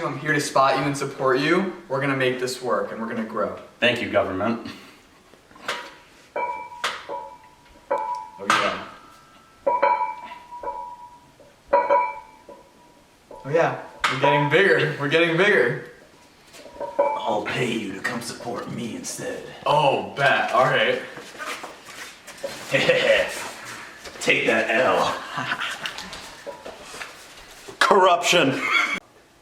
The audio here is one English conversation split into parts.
I'm here to spot you and support you. We're gonna make this work and we're gonna grow. Thank you, government. Oh yeah. Oh yeah, we're getting bigger. We're getting bigger. I'll pay you to come support me instead. Oh, bet. All right. Take that L. Corruption.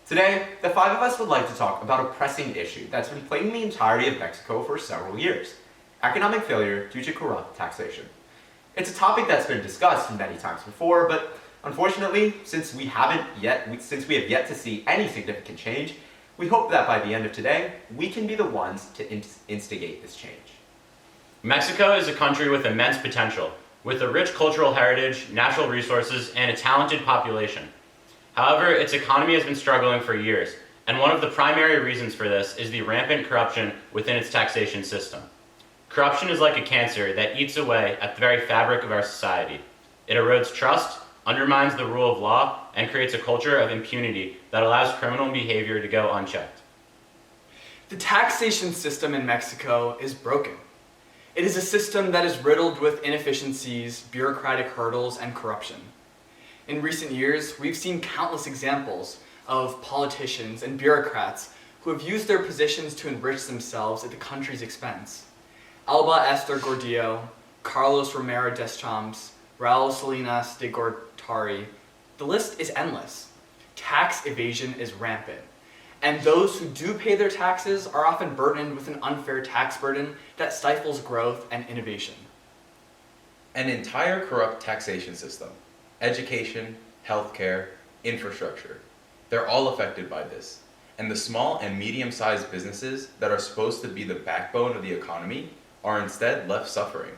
Today, the five of us would like to talk about a pressing issue that's been plaguing the entirety of Mexico for several years: economic failure due to corrupt taxation. It's a topic that's been discussed many times before, but unfortunately, since we have yet to see any significant change, we hope that by the end of today, we can be the ones to instigate this change. Mexico is a country with immense potential, with a rich cultural heritage, natural resources, and a talented population. However, its economy has been struggling for years, and one of the primary reasons for this is the rampant corruption within its taxation system. Corruption is like a cancer that eats away at the very fabric of our society. It erodes trust, undermines the rule of law, and creates a culture of impunity that allows criminal behavior to go unchecked. The taxation system in Mexico is broken. It is a system that is riddled with inefficiencies, bureaucratic hurdles, and corruption. In recent years, we've seen countless examples of politicians and bureaucrats who have used their positions to enrich themselves at the country's expense. Alba Esther Gordillo, Carlos Romero Deschamps, Raul Salinas de Gortari. The list is endless. Tax evasion is rampant, and those who do pay their taxes are often burdened with an unfair tax burden that stifles growth and innovation. An entire corrupt taxation system, education, healthcare, infrastructure, they're all affected by this. And the small and medium-sized businesses that are supposed to be the backbone of the economy are instead left suffering.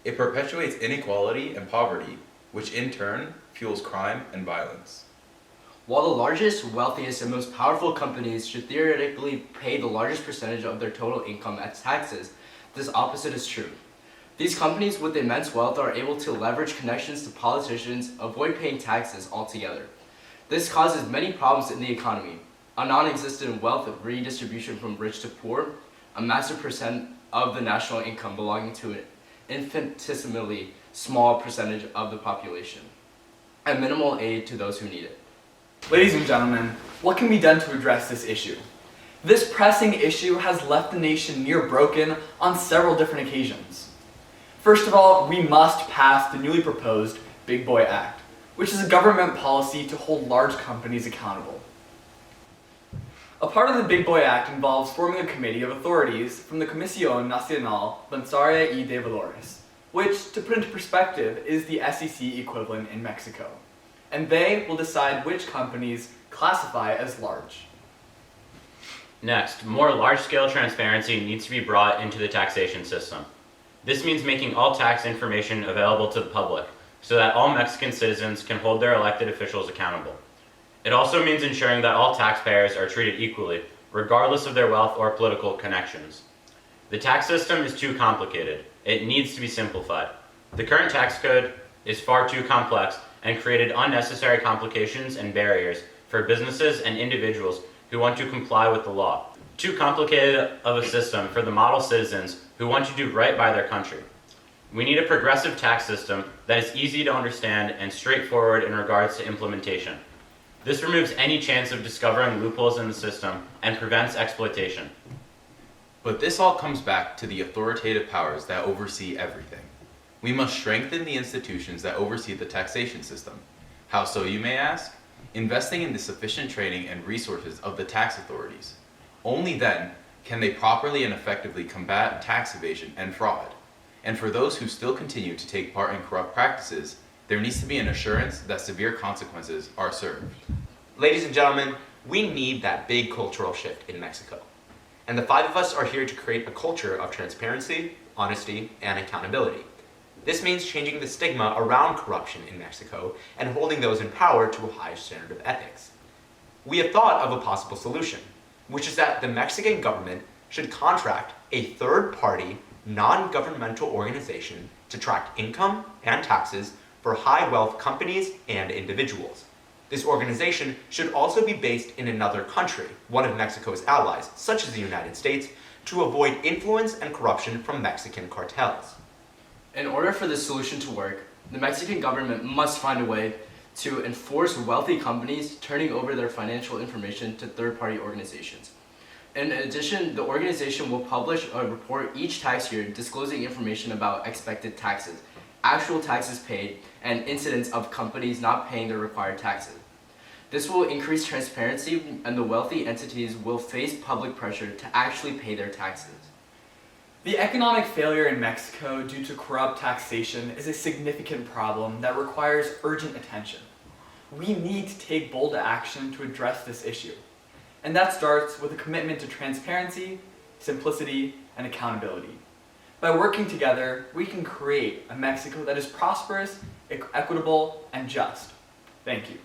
It perpetuates inequality and poverty, which in turn fuels crime and violence. While the largest, wealthiest, and most powerful companies should theoretically pay the largest percentage of their total income as taxes, this opposite is true. These companies with immense wealth are able to leverage connections to politicians, avoid paying taxes altogether. This causes many problems in the economy: a non-existent wealth redistribution from rich to poor, a massive percent of the national income belonging to an infinitesimally small percentage of the population, and minimal aid to those who need it. Ladies and gentlemen, what can be done to address this issue? This pressing issue has left the nation near broken on several different occasions. First of all, we must pass the newly proposed Big Boy Act, which is a government policy to hold large companies accountable. A part of the Big Boy Act involves forming a committee of authorities from the Comisión Nacional Bancaria y de Valores, which, to put into perspective, is the SEC equivalent in Mexico. And they will decide which companies classify as large. Next, more large-scale transparency needs to be brought into the taxation system. This means making all tax information available to the public, so that all Mexican citizens can hold their elected officials accountable. It also means ensuring that all taxpayers are treated equally, regardless of their wealth or political connections. The tax system is too complicated. It needs to be simplified. The current tax code is far too complex and created unnecessary complications and barriers for businesses and individuals who want to comply with the law. Too complicated of a system for the model citizens who want to do right by their country. We need a progressive tax system that is easy to understand and straightforward in regards to implementation. This removes any chance of discovering loopholes in the system and prevents exploitation. But this all comes back to the authoritative powers that oversee everything. We must strengthen the institutions that oversee the taxation system. How so, you may ask? Investing in the sufficient training and resources of the tax authorities. Only then can they properly and effectively combat tax evasion and fraud. And for those who still continue to take part in corrupt practices, there needs to be an assurance that severe consequences are served. Ladies and gentlemen, we need that big cultural shift in Mexico. And the five of us are here to create a culture of transparency, honesty, and accountability. This means changing the stigma around corruption in Mexico and holding those in power to a high standard of ethics. We have thought of a possible solution, which is that the Mexican government should contract a third-party, non-governmental organization to track income and taxes for high-wealth companies and individuals. This organization should also be based in another country, one of Mexico's allies, such as the United States, to avoid influence and corruption from Mexican cartels. In order for this solution to work, the Mexican government must find a way to enforce wealthy companies turning over their financial information to third-party organizations. In addition, the organization will publish a report each tax year disclosing information about expected taxes, actual taxes paid, and incidents of companies not paying their required taxes. This will increase transparency, and the wealthy entities will face public pressure to actually pay their taxes. The economic failure in Mexico due to corrupt taxation is a significant problem that requires urgent attention. We need to take bold action to address this issue. And that starts with a commitment to transparency, simplicity, and accountability. By working together, we can create a Mexico that is prosperous, equitable, and just. Thank you.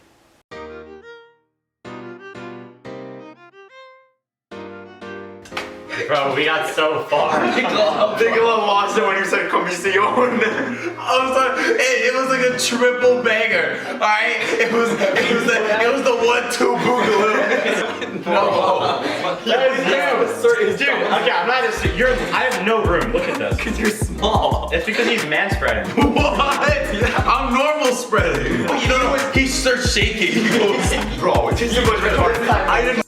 Bro, we got so far. Nikola lost it when you said comisión. I was like, it was like a triple banger. All right, it was the 1-2 boogaloo. Dude, okay, I'm not just, I have no room. Look at this. Because you're small. It's because he's man-spreading. What? I'm normal spreading. You know, he starts shaking. He goes, Bro, it's too much retarded. I didn't